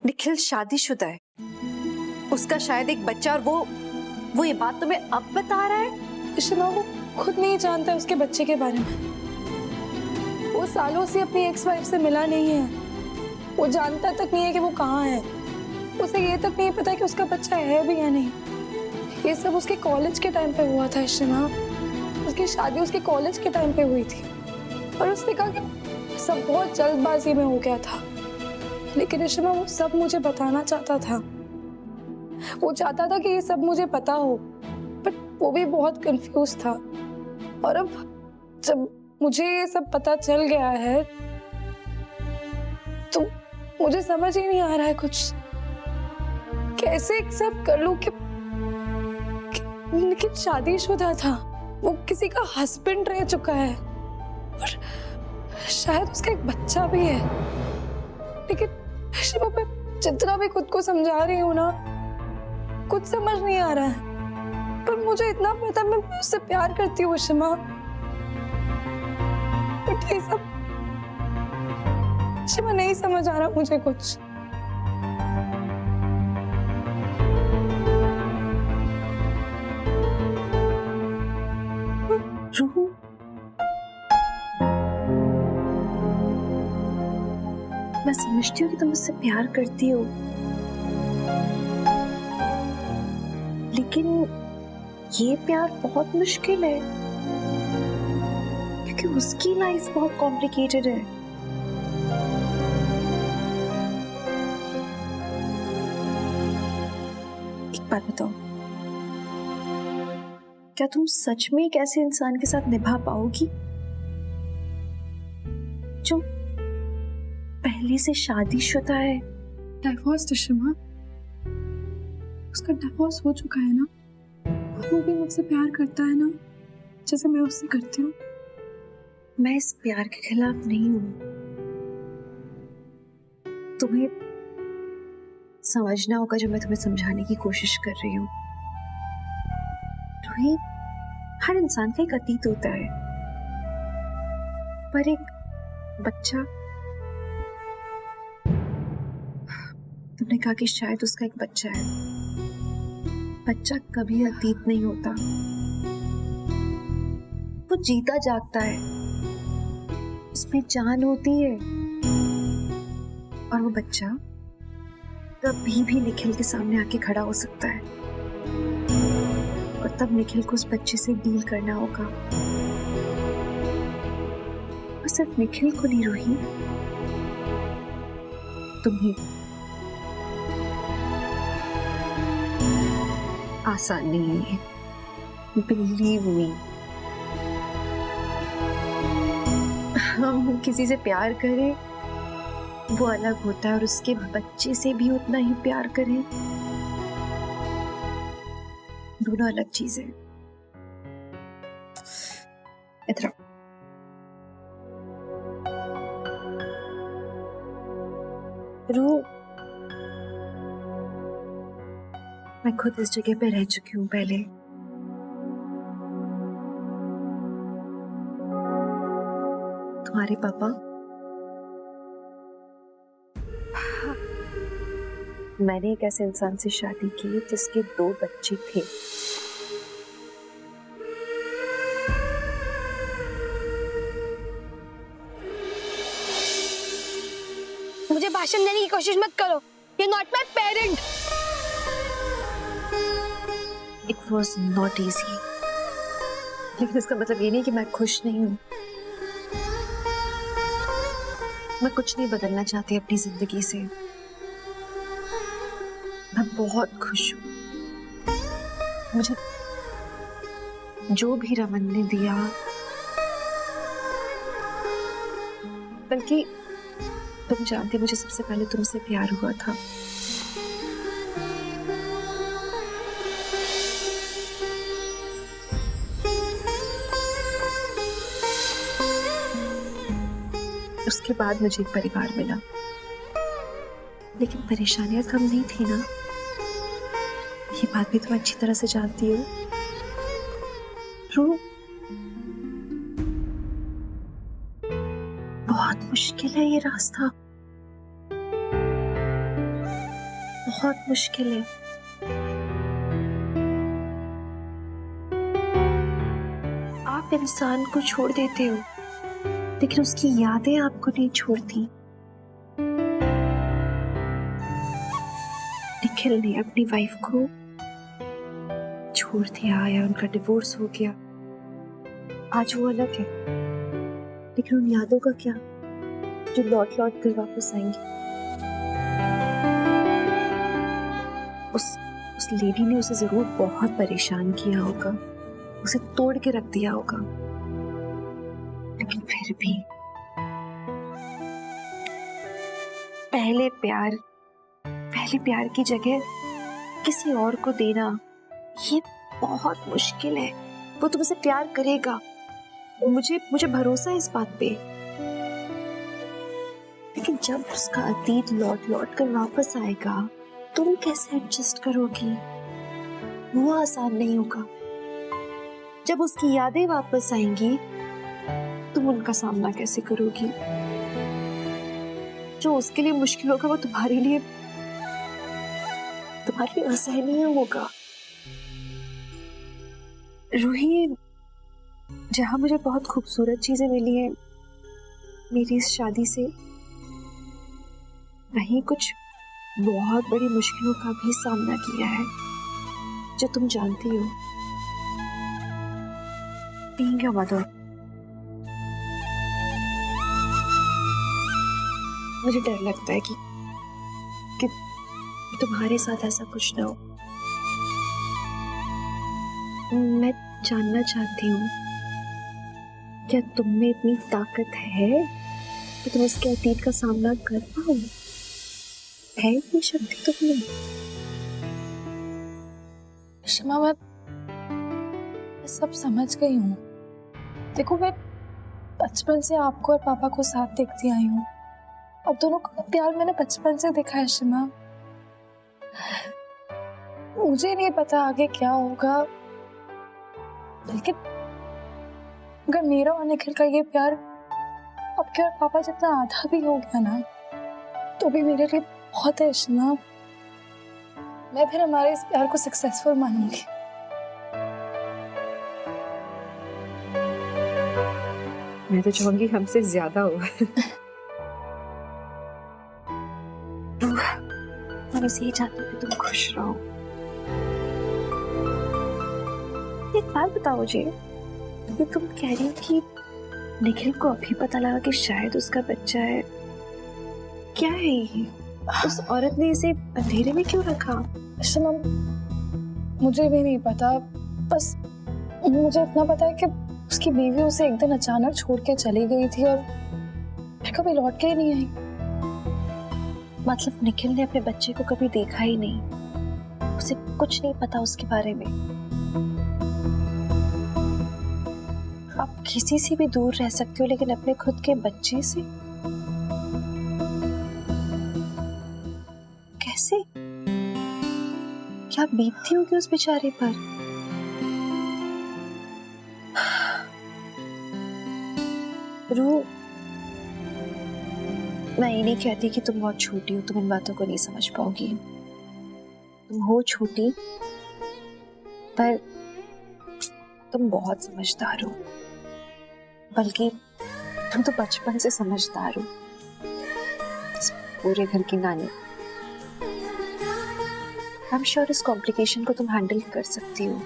निखिल शादीशुदा है, उसका शायद एक बच्चा, और वो ये बात तुम्हें अब बता रहा है? शमा, वो खुद नहीं जानता उसके बच्चे के बारे में। वो सालों से अपनी एक्स वाइफ से मिला नहीं है, वो जानता तक नहीं है कि वो कहाँ है। उसे ये तक नहीं पता कि उसका बच्चा है भी या नहीं। ये सब उसके कॉलेज के टाइम पे हुआ था शमा, उसकी शादी उसके कॉलेज के टाइम पे हुई थी, और उसने कहा कि सब बहुत जल्दबाजी में हो गया था। लेकिन शमा, वो सब मुझे बताना चाहता था, वो चाहता था कि ये सब मुझे पता हो, बट वो भी बहुत कंफ्यूज था। और अब जब मुझे ये सब पता चल गया है तो मुझे समझ ही नहीं आ रहा है कुछ, कैसे एक्सेप्ट कर लूं कि निखिल शादीशुदा था, वो किसी का हस्बैंड रह चुका है, और शायद उसका एक बच्चा भी है। लेकिन शिवा, मैं जितना भी खुद को समझा रही हूँ ना, कुछ समझ नहीं आ रहा है। पर मुझे इतना पता है, मैं उससे प्यार करती हूँ शिमा। बट ये सब शिमा नहीं समझ आ रहा मुझे कुछ। रूह, मैं समझती हूँ कि तुम मुझसे प्यार करती हो, लेकिन ये प्यार बहुत मुश्किल है, क्योंकि उसकी लाइफ बहुत कॉम्प्लिकेटेड है। एक बात बताओ, क्या तुम सच में एक ऐसे इंसान के साथ निभा पाओगी जो पहले से शादीशुदा है? डाइवोर्स शिमा, उसका डिवोर्स हो चुका है ना, वो भी मुझसे प्यार करता है ना, जैसे मैं उससे करती हूँ। मैं इस प्यार के खिलाफ नहीं हूं, तुम्हें समझना होगा जो मैं तुम्हें समझाने की कोशिश कर रही हूँ। तुम्हें, हर इंसान का एक अतीत होता है, पर एक बच्चा, तुमने कहा कि शायद उसका एक बच्चा है, बच्चा कभी अतीत नहीं होता, वो जीता जागता है, उसमें जान होती है, और वो बच्चा कभी भी निखिल के सामने आके खड़ा हो सकता है, और तब निखिल को उस बच्चे से डील करना होगा। और सिर्फ निखिल को नहीं रूही, तुम्हें। आसान नहीं है, बिलीव मी। हम किसी से प्यार करें वो अलग होता है, और उसके बच्चे से भी उतना ही प्यार करें, दोनों अलग चीजें। इधर आओ। रूह, मैं खुद इस जगह पे रह चुकी हूँ पहले। तुम्हारे पापा, मैंने एक ऐसे इंसान से शादी की जिसके 2 बच्चे थे। मुझे भाषण देने की कोशिश मत करो, you're not my parent। It was not easy, लेकिन इसका मतलब ये नहीं कि मैं खुश नहीं हूँ। मैं कुछ नहीं बदलना चाहती अपनी जिंदगी से, मैं बहुत खुश हूँ। मुझे जो भी रमन ने दिया, बल्कि तुम जानते, मुझे सबसे पहले तुमसे प्यार हुआ था। उसके बाद मुझे एक परिवार मिला, लेकिन परेशानियां कम नहीं थी ना, ये बात भी तुम अच्छी तरह से जानती हो। रूह, बहुत मुश्किल है ये रास्ता, बहुत मुश्किल है। आप इंसान को छोड़ देते हो, लेकिन उसकी यादें आपको नहीं छोड़ती। निखिल ने अपनी वाइफ को छोड़ दिया या उनका डिवोर्स हो गया, आज वो अलग है, लेकिन उन यादों का क्या जो लौट लौट कर वापस आएंगी। उस लेडी ने उसे जरूर बहुत परेशान किया होगा, उसे तोड़ के रख दिया होगा, लेकिन फिर भी पहले प्यार की जगह किसी और को देना ये बहुत मुश्किल है। वो तुमसे प्यार करेगा, मुझे भरोसा है इस बात पे, लेकिन जब उसका अतीत लौट लौट कर वापस आएगा तुम कैसे एडजस्ट करोगी? वो आसान नहीं होगा। जब उसकी यादें वापस आएंगी तुम उनका सामना कैसे करोगी? जो उसके लिए मुश्किल होगा वो तुम्हारे लिए असहनीय होगा। रूही, जहां मुझे बहुत खूबसूरत चीजें मिली हैं मेरी इस शादी से, वहीं कुछ बहुत बड़ी मुश्किलों का भी सामना किया है, जो तुम जानती हो। Being your mother, मुझे डर लगता है कि तुम्हारे साथ ऐसा कुछ ना हो। मैं जानना चाहती हूँ, क्या तुम में इतनी ताकत है कि तुम उसके अतीत का सामना कर पाओ? है ये शक्ति तुम्हें? शमा, मैं सब समझ गई हूँ। देखो, मैं बचपन से आपको और पापा को साथ देखती आई हूँ। अब दोनों का प्यार मैंने बचपन से देखा है शमा। मुझे नहीं पता आगे क्या होगा, लेकिन अगर मेरा और निखिल का ये प्यार आपके और पापा जितना आधा भी हो गया ना, तो भी मेरे लिए बहुत है शमा। मैं फिर हमारे इस प्यार को सक्सेसफुल मानूंगी। मैं तो चाहूंगी हमसे ज्यादा हो। मैं बस यही चाहती हूँ कि तुम खुश रहो। एक बात बताओ मुझे, ये तुम कह रही हो कि निखिल को अभी पता लगा कि शायद उसका बच्चा है, क्या है ये? उस औरत ने इसे अंधेरे में क्यों रखा? शमा, मुझे भी नहीं पता, बस मुझे इतना पता है कि उसकी बीवी उसे एक दिन अचानक छोड़ के चली गई थी और फिर कभी लौट के ही नहीं आई। मतलब निखिल ने अपने बच्चे को कभी देखा ही नहीं, उसे कुछ नहीं पता उसके बारे में। आप किसी से भी दूर रह सकते हो, लेकिन अपने खुद के बच्चे से कैसे? क्या बीतती होगी उस बेचारे पर? रू, मैं ये नहीं कहती कि तुम बहुत छोटी हो, तुम इन बातों को नहीं समझ पाओगी। तुम हो छोटी, पर तुम बहुत समझदार हो, बल्कि तुम तो बचपन से समझदार हो, इस पूरे घर की नानी। आई एम श्योर इस कॉम्प्लिकेशन को तुम हैंडल कर सकती हो,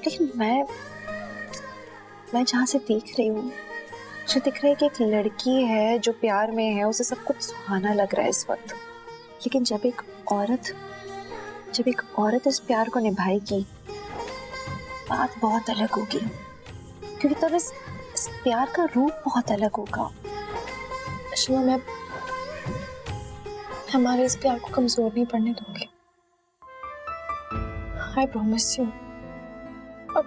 लेकिन मैं जहां से देख रही हूँ, मुझे दिख रहा है कि एक लड़की है जो प्यार में है, उसे सब कुछ सुहाना लग रहा है इस वक्त, लेकिन जब एक औरत इस प्यार को निभाएगी, बात बहुत अलग होगी, क्योंकि तब इस प्यार का रूप बहुत अलग होगा। शमा, मैं हमारे इस प्यार को कमजोर नहीं पड़ने दूंगी। I promise you. और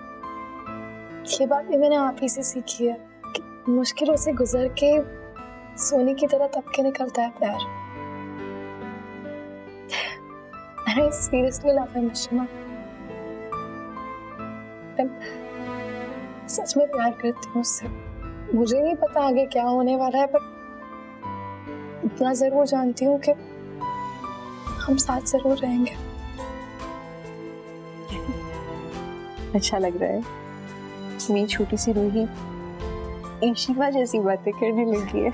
ये बात भी मैंने आप ही से सीखी है कि मुश्किलों से गुजर के सोने की तरह तब के निकलता है प्यार। I seriously love him, शमा। मैं सच में प्यार करती हूँ उससे। मुझे नहीं पता आगे क्या होने वाला है, पर इतना जरूर जानती हूँ कि हम साथ जरूर रहेंगे। अच्छा लग रहा है। मेरी छोटी सी रूही ईशिमा जैसी बातें करने लगी है।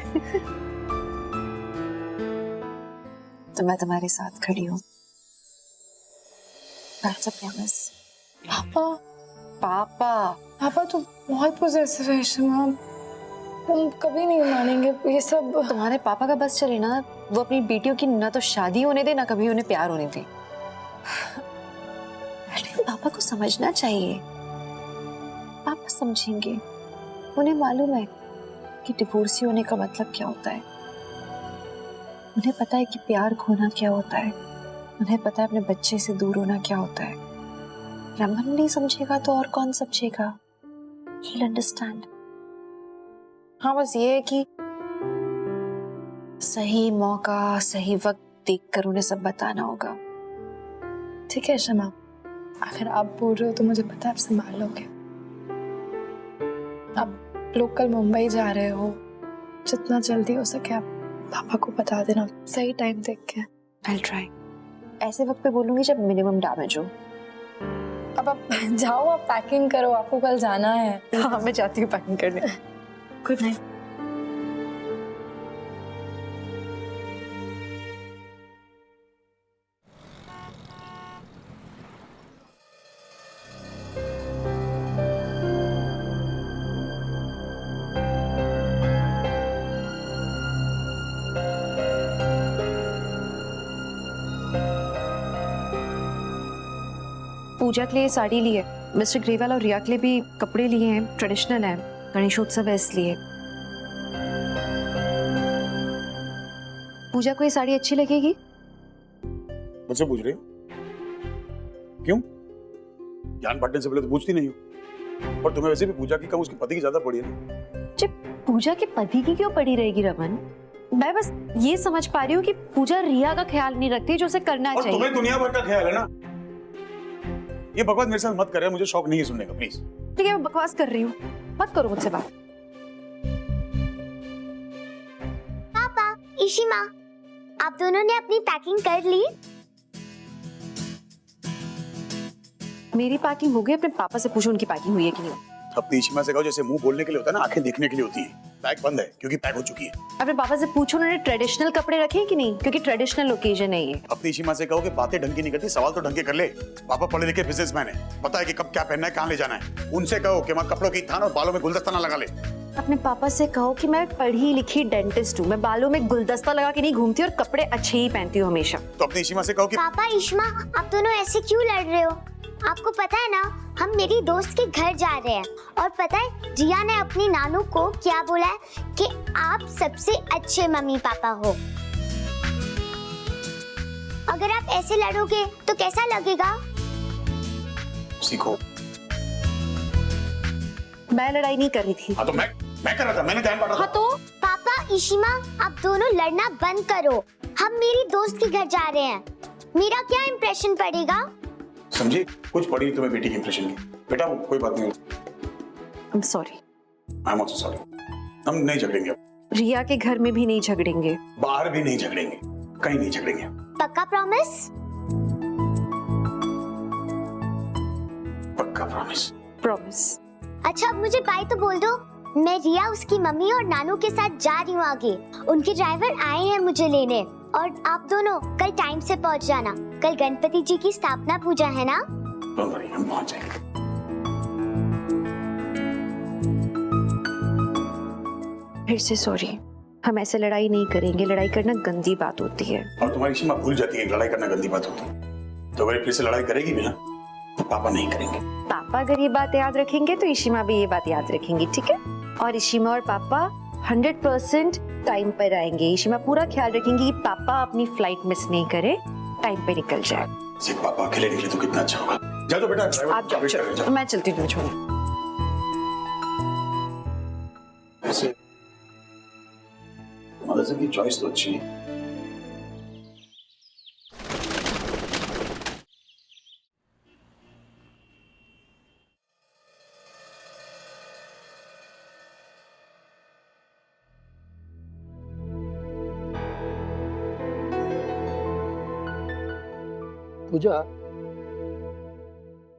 तो मैं तुम्हारे साथ खड़ी हूँ। That's a promise. पापा पापा पापा तो बहुत पोजेसिव है ईशिमा, हम कभी नहीं मानेंगे ये सब। तुम्हारे पापा का बस चले ना, वो अपनी बेटियों की ना तो शादी होने दे ना कभी उन्हें प्यार होने दे। पापा को समझना चाहिए, पापा समझेंगे। उन्हें मालूम है कि डिवोर्सी होने का मतलब क्या होता है। उन्हें पता है कि प्यार खोना क्या होता है। उन्हें पता है अपने बच्चे से दूर होना क्या होता है। रमन नहीं समझेगा तो और कौन समझेगा? He'll understand. हाँ, बस ये है कि सही मौका सही वक्त देखकर उन्हें सब बताना होगा। ठीक है ईशिमा, अगर आप बोल रहे हो तो मुझे पता है आप संभाल लोगे। आप लोग कल मुंबई जा रहे हो, जितना जल्दी हो सके आप पापा को बता देना, सही टाइम देख के। I'll try. ऐसे वक्त पे बोलूंगी जब मिनिमम डैमेज हो। अब आप जाओ, आप पैकिंग करो, आपको कल जाना है। हाँ, मैं जाती हूँ पैकिंग करने। Good night. पूजा के लिए साड़ी ली है, मिस्टर ग्रेवाल और रिया के लिए भी कपड़े लिए हैं, ट्रेडिशनल है, गणेशोत्सव है इसलिए। पूजा को ये साड़ी अच्छी लगेगी? मुझसे पूछ रही हो? क्यों? ज्ञान बांटने से पहले तो पूछती नहीं हो। और तुम्हें वैसे भी पूजा की कम उसके पति की ज्यादा पड़ी है ना। जब पूजा के पति की क्यों पड़ी रहेगी रमन? मैं बस ये समझ पा रही हूँ कि पूजा रिया का ख्याल नहीं रखती जो उसे करना और चाहिए। तुम्हें दुनिया भर का ख्याल है ना। ये बकवास मेरे साथ मत कर, मुझे शौक नहीं है सुनने का, प्लीज। ठीक है, मैं बकवास कर रही हूँ, मत करो मुझसे बात। पापा, ईशिमा, आप दोनों ने अपनी पैकिंग कर ली? मेरी पैकिंग हो गई, अपने पापा से पूछो उनकी पैकिंग हुई है कि नहीं। अपनी ईशिमा से कहो जैसे मुंह बोलने के लिए होता है ना, आंखें देखने के लिए होती है। पैक बंद है क्योंकि पैक हो चुकी है। अपने पापा से पूछो उन्होंने ट्रेडिशनल कपड़े रखे हैं कि नहीं, क्योंकि ट्रेडिशनल ओकेजन है ये। अपनी ईशिमा से कहो कि बातें ढंग की नहीं करती, सवाल तो ढंग के कर ले। पापा पढ़े लिखे बिजनेसमैन है, पता है कि कब क्या पहनना है, कहाँ ले जाना है। उनसे कहो कि वहाँ कपड़ों की थान और बालों में गुलदस्ता ना लगा ले। अपने पापा से कहो कि मैं पढ़ी लिखी डेंटिस्ट हूँ, मैं बालों में गुलदस्ता लगा के नहीं घूमती और कपड़े अच्छे ही पहनती हूँ हमेशा। तो अपनी ईशिमा से कहो कि पापा, ईशिमा, आप दोनों ऐसे क्यों लड़ रहे हो? आपको पता है ना, हम मेरी दोस्त के घर जा रहे हैं और पता है जिया ने अपनी नानू को क्या बोला है कि आप सबसे अच्छे मम्मी पापा हो। अगर आप ऐसे लड़ोगे तो कैसा लगेगा? सीखो। मैं लड़ाई नहीं कर रही थी। हाँ तो मैं कर रहा था, मैंने ध्यान बांटा था। हाँ तो पापा, ईशिमा, आप दोनों लड़ना बंद करो। हम मेरी दोस्त के घर जा रहे हैं, मेरा क्या इंप्रेशन पड़ेगा? समझी? कुछ पड़ी तुम्हें बेटी की इंप्रेशन की। बेटा वो कोई बात नहीं। I'm sorry। I am also sorry. हम नहीं झगड़ेंगे अब। रिया के घर में भी नहीं झगड़ेंगे, बाहर भी नहीं झगड़ेंगे, कहीं नहीं झगड़ेंगे। पक्का प्रॉमिस? पक्का प्रॉमिस। प्रॉमिस। अच्छा, अब मुझे बाय तो बोल दो। मैं रिया उसकी मम्मी और नानू के साथ जा रही हूँ आगे। उनके ड्राइवर आए हैं मुझे लेने और आप दोनों कल टाइम से पहुँच जाना। कल गणपति जी की स्थापना पूजा है ना? डोंट वरी, हम पहुंच जाएंगे। फिर से सॉरी, हम ऐसे लड़ाई नहीं करेंगे, लड़ाई करना गंदी बात होती है। और तुम्हारी सीमा भूल जाती है लड़ाई करना गंदी बात होती है। तो अगर फिर से लड़ाई करेगी भी ना तो पापा नहीं करेंगे। पापा अगर ये बात याद रखेंगे तो ईशिमा भी ये बात याद रखेंगी, ठीक है? और ईशिमा और पापा 100% टाइम पर आएंगे। ईशिमा पूरा ख्याल रखेंगी कि पापा अपनी फ्लाइट मिस नहीं करे, टाइम पे निकल जाए। सिर्फ पापा अकेले निकले तो कितना अच्छा होगा। जाओ तो बेटा, आप जाओ, चलो, मैं चलती हूँ छोड़ो। ऐसे मदरसे की चॉइस तो अच्छी है। पूजा,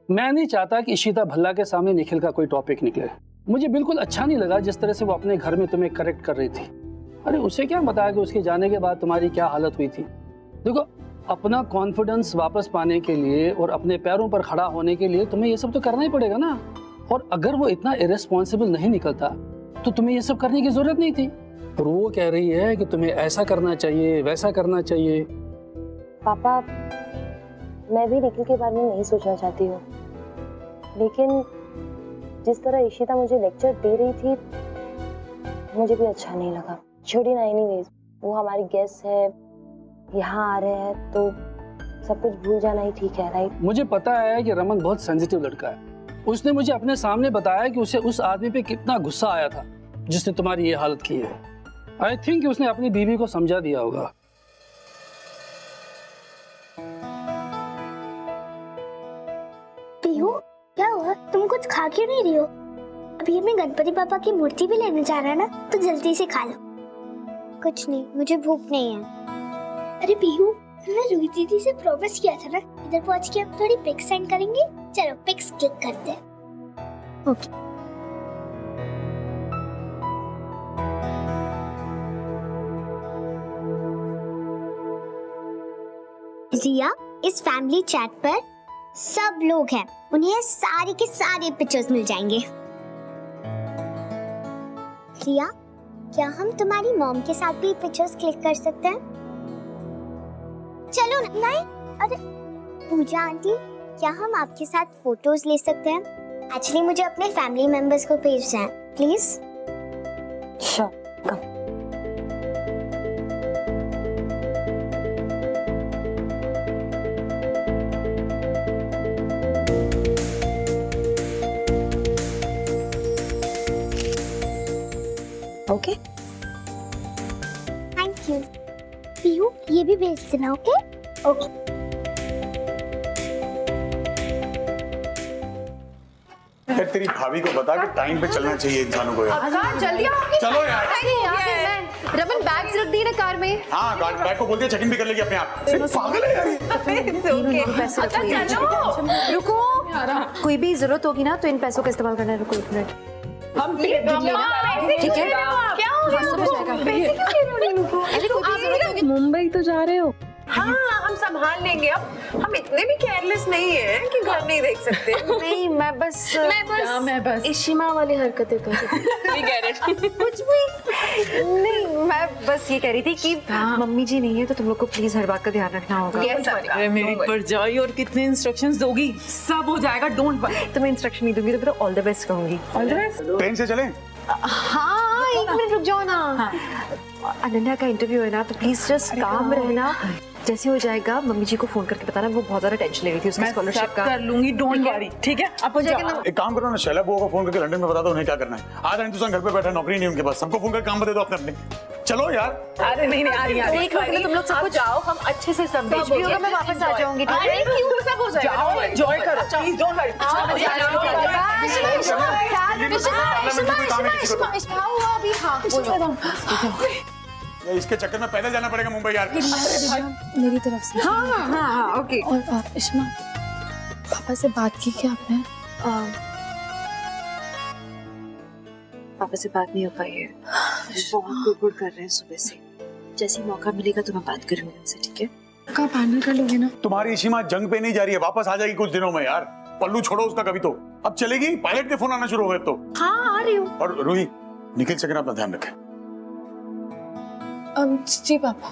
मैं नहीं चाहता कि इशिता भल्ला के सामने निखिल का कोई टॉपिक निकले। मुझे बिल्कुल अच्छा नहीं लगा जिस तरह से वो अपने घर में तुम्हें करेक्ट कर रही थी। अरे उसे क्या बताया कि उसके जाने के बाद तुम्हारी क्या हालत हुई थी। देखो, अपना कॉन्फिडेंस वापस पाने के लिए और अपने पैरों पर खड़ा होने के लिए तुम्हें ये सब तो करना ही पड़ेगा ना। और अगर वो इतना इरेस्पॉन्सिबल नहीं निकलता तो तुम्हें ये सब करने की जरूरत नहीं थी। और वो कह रही है कि तुम्हें ऐसा करना चाहिए, वैसा करना चाहिए। पापा, मैं भी निखिल के बारे में नहीं सोचना चाहती हूँ, लेकिन जिस तरह इशिता मुझे लेक्चर दे रही थी मुझे भी अच्छा नहीं लगा। छोड़िए ना, एनीवेज वो हमारी गेस्ट है, यहाँ आ रहे हैं तो सब कुछ भूल जाना ही ठीक है, राइट? मुझे पता है कि रमन बहुत सेंसिटिव लड़का है। उसने मुझे अपने सामने बताया कि उसे उस आदमी पे कितना गुस्सा आया था जिसने तुम्हारी ये हालत की है। आई थिंक उसने अपनी बीवी को समझा दिया होगा। पीहू, क्या हुआ? तुम कुछ खा क्यों नहीं रही हो? अभी हमें गणपति पापा की मूर्ति भी लेने जा रहा है ना, तो जल्दी से खा लो। कुछ नहीं, मुझे भूख नहीं है। अरे पीहू, हमने रूही दीदी से प्रॉमिस किया था ना, इधर पहुंच के हम थोड़ी पिक्स सेंड करेंगे। चलो पिक्स क्लिक करते हैं। ओके। रिया, इस फैमिली चैट पर सब लोग हैं, उन्हें सारे के सारे पिक्चर्स मिल जाएंगे। रिया, क्या हम तुम्हारी मॉम के साथ भी पिक्चर्स क्लिक कर सकते हैं? चलो ना। नहीं, अरे पूजा आंटी, क्या हम आपके साथ फोटोज ले सकते हैं? एक्चुअली मुझे अपने फैमिली मेंबर्स को भेजना है, please. Sure, come. Okay, thank you. Pihu, ये भी भेज देना। Okay okay. यार तेरी भाभी को बता कि टाइम पे चलना चाहिए इंसानों को यार। जल्दी आओ। चलो यार। रमन बैग्स रख दिए ना कार में। हाँ, बैग को बोल दिया चेक इन भी कर लेगी अपने आप। पागल है यार ये। चलो रुको, कोई भी जरूरत होगी ना तो इन पैसों का इस्तेमाल करना है। रुको एक मिनट, हम ठीक है? क्या हो गया? समझ आएगा। पैसे क्यों ले रहे हो? ऐसे कोई भी जरूरत होगी। मुंबई तो जा रहे हो? हाँ, हम संभाल लेंगे। अब हम इतने भी केयरलेस नहीं हैं कि घर नहीं देख सकते। नहीं, मैं बस इशिमा वाली हरकतें कर कुछ भी नहीं, मैं बस ये कह रही थी कि मम्मी जी नहीं है तो तुम लोग को प्लीज हर बात का ध्यान रखना होगा। मेरी परजाई और कितने इंस्ट्रक्शंस दोगी? सब हो जाएगा, डोंट वरी। तुम्हें इंस्ट्रक्शन नहीं दूंगी तो फिर ऑल द बेस्ट कहूंगी। All the best. ट्रेन से चलें? हाँ, एक मिनट रुक जाओ ना। अनन्या का इंटरव्यू है ना, तो प्लीज जस्ट काम रहना। जैसे हो जाएगा मम्मी जी को फोन करके बताना, वो बहुत ज्यादा टेंशन ले रही थी उसकी स्कॉलरशिप का। कर लूंगी, डोंट वरी। ठीक है, अब हो जाएगा। एक काम करो ना, शैला बुआ को फोन करके लंदन में बता दो उन्हें क्या करना है। आज हिंदुस्तान घर पे बैठा, नौकरी नहीं उनके पास, सबको फोन करके काम बता दो अपने अपने। चलो यार। अरे नहीं आ रही है। एक मिनट, तुम लोग सब कुछ जाओ, हम अच्छे से सब कुछ भी होगा, मैं वापस आ जाऊंगी। ठीक है? क्यों? सब हो जाएगा। एंजॉय करो, प्लीज डोंट वरी। इसके चक्कर में पैदल जाना पड़ेगा मुंबई यार। मेरी तरफ से। हाँ, ओके। और इश्मा, पापा से बात की क्या आपने? पापा से बात नहीं हो पाई है, बहुत गुड़गुड़ कर रहे हैं सुबह से। जैसे ही मौका मिलेगा तो मैं बात करूंगी उनसे, ठीक है? कब फाइनल कर लोगे ना? तुम्हारी इशिमा जंग पे नहीं जा रही है, वापस आ जाएगी कुछ दिनों में यार। पल्लू छोड़ो उसका कभी तो, अब चलेगी। पायलट के फोन आना शुरू हो गए तो। हाँ, आ रही हूँ। और रूही, निखिल से अपना ध्यान रखें। जी पापा।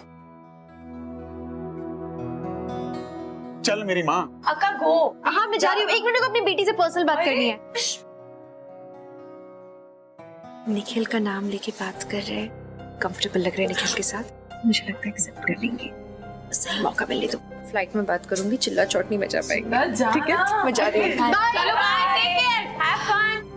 चल मेरी माँ। अक्का गो। हाँ, मैं जा रही हूँ। एक मिनट को अपनी बेटी से पर्सनल बात करनी है। निखिल का नाम लेके बात कर रहे हैं, कंफर्टेबल लग रहे हैं निखिल के साथ। मुझे लगता है एक्सेप्ट कर लेंगे, सही मौका मिले तो। फ्लाइट में बात करूंगी, चिल्ला चौट नहीं मचा पाएंगे। ठीक है, मैं जा रही हूँ। चलो bye, take care, have fun.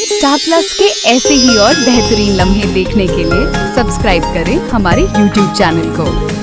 Star Plus के ऐसे ही और बेहतरीन लम्हे देखने के लिए सब्सक्राइब करें हमारे YouTube चैनल को।